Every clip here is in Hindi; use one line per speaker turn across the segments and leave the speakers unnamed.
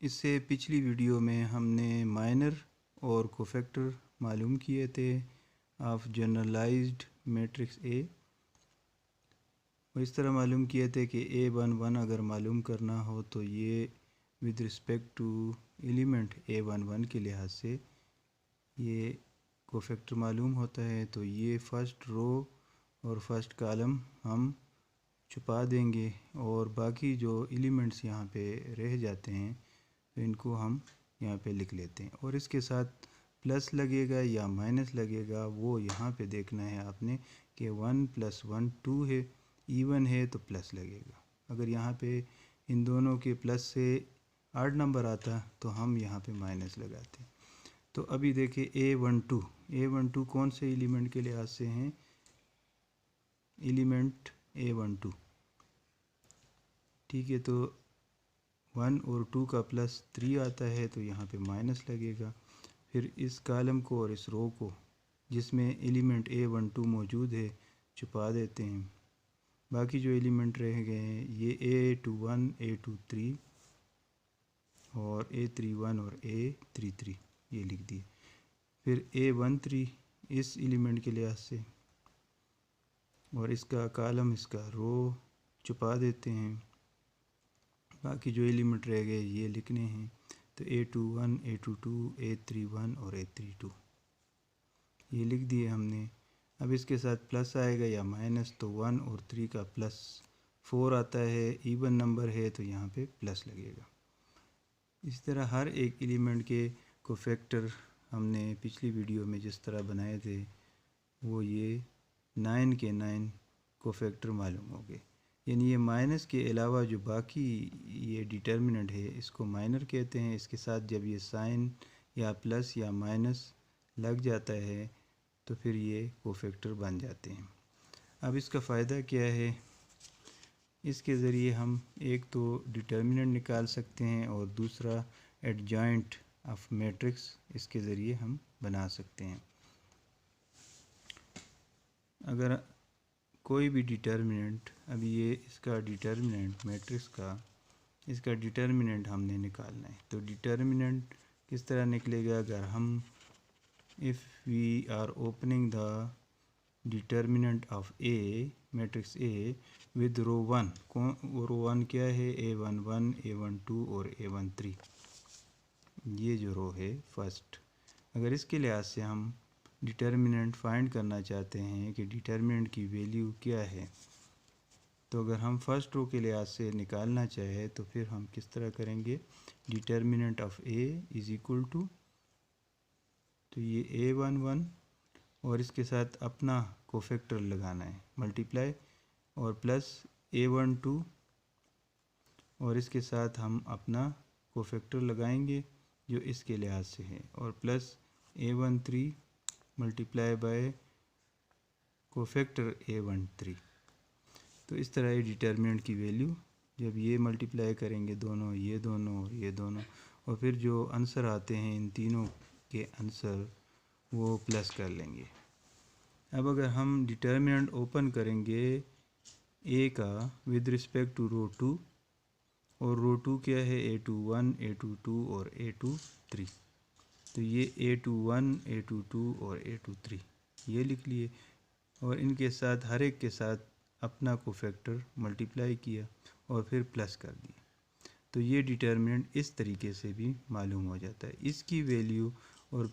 इससे पिछली वीडियो में हमने माइनर और कोफैक्टर मालूम किए थे ऑफ जनरलाइज्ड मैट्रिक्स ए। इस तरह मालूम किए थे कि A11 अगर मालूम करना हो तो ये with respect to element A11 के लिहाज से ये कोफैक्टर मालूम होता है। तो ये फ़र्स्ट रो और फर्स्ट कॉलम हम छुपा देंगे और बाकी जो एलिमेंट्स यहाँ पे रह जाते हैं तो इनको हम यहाँ पे लिख लेते हैं और इसके साथ प्लस लगेगा या माइनस लगेगा वो यहाँ पे देखना है आपने कि 1 + 1 2 है, इवन है तो प्लस लगेगा। अगर यहाँ पे इन दोनों के प्लस से आड नंबर आता तो हम यहाँ पे माइनस लगाते। तो अभी देखिए A12 कौन से एलिमेंट के लिहाज से हैं, एलिमेंट A12, ठीक है। तो 1 और 2 का प्लस 3 आता है तो यहाँ पे माइनस लगेगा। फिर इस कॉलम को और इस रो को जिसमें एलिमेंट A12 मौजूद है छुपा देते हैं। बाकी जो एलिमेंट रह गए हैं ये A21 A23 और A31 और A33 ये लिख दिए। फिर A13 इस एलिमेंट के लिहाज से और इसका कॉलम इसका रो छुपा देते हैं। बाकी जो एलिमेंट रह गए ये लिखने हैं। तो A21 A22 A31 और A32 ये लिख दिए हमने। अब इसके साथ प्लस आएगा या माइनस, तो 1 और 3 का प्लस 4 आता है, इवन नंबर है तो यहाँ पे प्लस लगेगा। इस तरह हर एक एलिमेंट के कोफैक्टर हमने पिछली वीडियो में जिस तरह बनाए थे वो ये 9 के 9 कोफैक्टर मालूम हो गए। यानी ये माइनस के अलावा जो बाकी ये डिटर्मिनेंट है इसको माइनर कहते हैं। इसके साथ जब ये साइन या प्लस या माइनस लग जाता है तो फिर ये कोफैक्टर बन जाते हैं। अब इसका फ़ायदा क्या है, इसके ज़रिए हम एक तो डिटर्मिनेंट निकाल सकते हैं और दूसरा एडजॉइंट ऑफ मैट्रिक्स इसके ज़रिए हम बना सकते हैं। अगर कोई भी डिटर्मिनेंट, अभी ये इसका डिटर्मिनेंट मैट्रिक्स का इसका डिटर्मिनेंट हमने निकालना है तो डिटर्मिनेंट किस तरह निकलेगा, अगर हम if we are opening the determinant of a matrix A with row 1, row 1 क्या है, A11 A12 और A13, ये जो रो है फर्स्ट। अगर इसके लिहाज से हम डिटर्मिनेंट फाइंड करना चाहते हैं कि डिटर्मिनेंट की वैल्यू क्या है, तो अगर हम फर्स्ट रो के लिहाज से निकालना चाहें तो फिर हम किस तरह करेंगे, determinant of A is equal to, तो ये A11 और इसके साथ अपना कोफैक्टर लगाना है मल्टीप्लाई और प्लस A12 और इसके साथ हम अपना कोफैक्टर लगाएंगे जो इसके लिहाज से है और plus A13 multiply by cofactor A13। तो इस तरह ये डिटर्मिनेंट की वैल्यू जब ये मल्टीप्लाई करेंगे दोनों, ये दोनों और ये दोनों, और फिर जो आंसर आते हैं इन तीनों के आंसर वो प्लस कर लेंगे। अब अगर हम डिटर्मिनेंट ओपन करेंगे ए का विद रिस्पेक्ट टू रो 2 और रो 2 क्या है, A21 A22 और A23, तो ये A21 A22 और A23 ये लिख लिए और इनके साथ हर एक के साथ अपना कोफैक्टर मल्टीप्लाई किया और फिर प्लस कर दिया। तो ये डिटर्मिनेंट इस तरीके से भी मालूम हो जाता है। इसकी वैल्यू और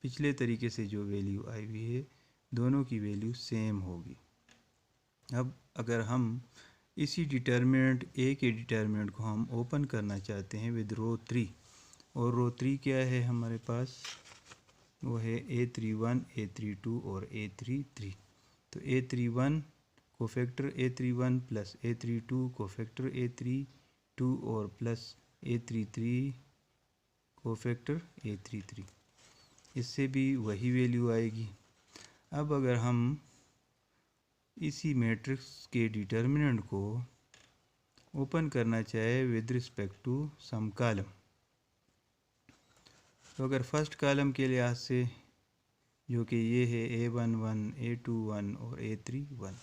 पिछले तरीके से जो वैल्यू आई हुई है दोनों की वैल्यू सेम होगी। अब अगर हम इसी डिटर्मिनेंट ए के डिटर्मिनेंट को हम ओपन करना चाहते हैं विद रो 3, और रो 3 क्या है हमारे पास, वो है A31 A32 और A33। तो A31 cofactor A31 plus A32 cofactor A32 और प्लस A33 कोफैक्टर A33, इससे भी वही वैल्यू आएगी। अब अगर हम इसी मैट्रिक्स के डिटर्मिनेंट को ओपन करना चाहे with respect to some column, तो अगर फर्स्ट कॉलम के लिहाज से जो कि ये है A11 A21 और A31,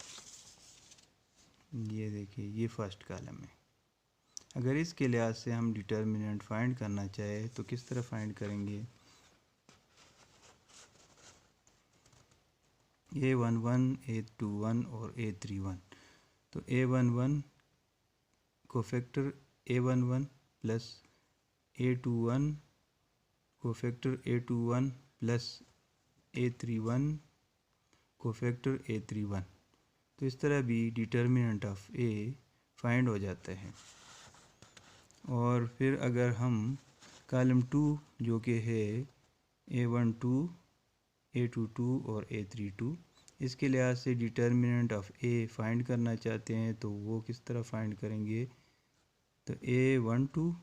ये देखिए ये फर्स्ट कॉलम है। अगर इसके लिहाज से हम डिटर्मिनेंट फाइंड करना चाहे तो किस तरह फाइंड करेंगे? A11, A21 और A31। तो A11 cofactor A11 plus A21 cofactor A21 plus A31 cofactor A31। तो इस तरह भी डिटर्मिनेंट ऑफ A फाइंड हो जाता है। और फिर अगर हम कॉलम 2 जो कि है A12, A22 और A32, इसके लिहाज से डिटर्मिनेंट ऑफ A फाइंड करना चाहते हैं तो वो किस तरह फाइंड करेंगे? तो A12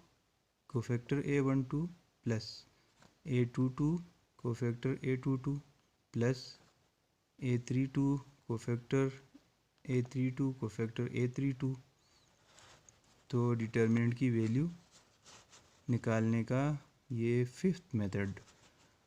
cofactor A12 plus A22 cofactor A22 plus A32 cofactor A32 cofactor A32। तो डिटर्मिनेंट की वैल्यू निकालने का ये फिफ्थ मेथड।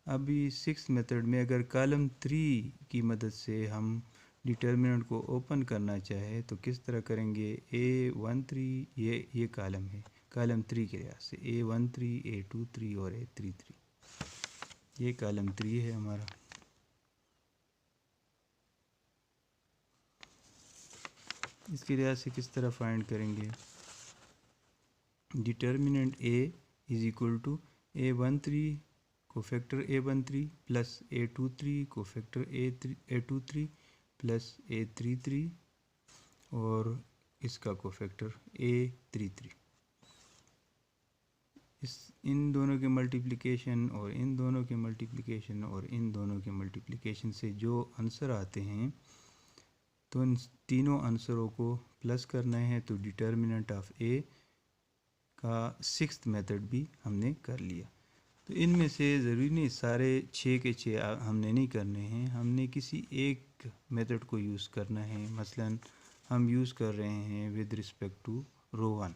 अभी सिक्स मेथड में अगर कॉलम 3 की मदद से हम डिटर्मिनेंट को ओपन करना चाहे तो किस तरह करेंगे? A13 ये कॉलम है, कॉलम 3 के लिहाज से A13, A23 और A33, ये कॉलम 3 है हमारा। इसके लिहाज से किस तरह फाइंड करेंगे? Determinant A is equal to A13 cofactor A13 plus A23 cofactor A23 plus A33 और इसका कोफैक्टर A33। इन दोनों के मल्टीप्लिकेशन और इन दोनों के मल्टीप्लिकेशन और इन दोनों के मल्टीप्लिकेशन से जो आंसर आते हैं तो इन तीनों आंसरों को प्लस करना है। तो डिटर्मिनेंट ऑफ A का सिक्स्थ मेथड भी हमने कर लिया। तो इनमें से ज़रूरी नहीं सारे 6 के 6 हमने नहीं करने हैं, हमने किसी एक मेथड को यूज़ करना है। मसलन हम यूज़ कर रहे हैं विद रिस्पेक्ट टू रो 1,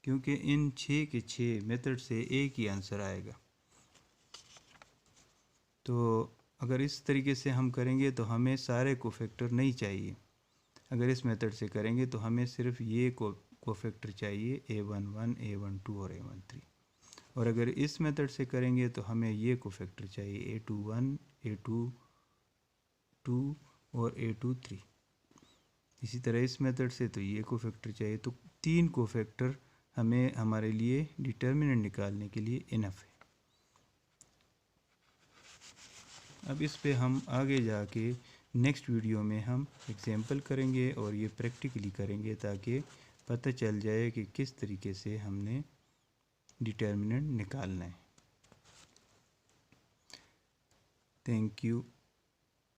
क्योंकि इन 6 के 6 मेथड से एक ही आंसर आएगा। तो अगर इस तरीके से हम करेंगे तो हमें सारे कोफैक्टर नहीं चाहिए। अगर इस मेथड से करेंगे तो हमें सिर्फ ये कोफैक्टर चाहिए A11, A12 और A13। और अगर इस मेथड से करेंगे तो हमें ये कोफैक्टर चाहिए A21, A22 और A23। इसी तरह इस मेथड से तो ये कोफैक्टर चाहिए। तो 3 कोफैक्टर हमें हमारे लिए डिटर्मिनेंट निकालने के लिए इनफ है। अब इस पे हम आगे जाके नेक्स्ट वीडियो में हम एग्जाम्पल करेंगे और ये प्रैक्टिकली करेंगे ताकि पता चल जाए कि किस तरीके से हमने डिटर्मिनेंट निकालना है। Thank you.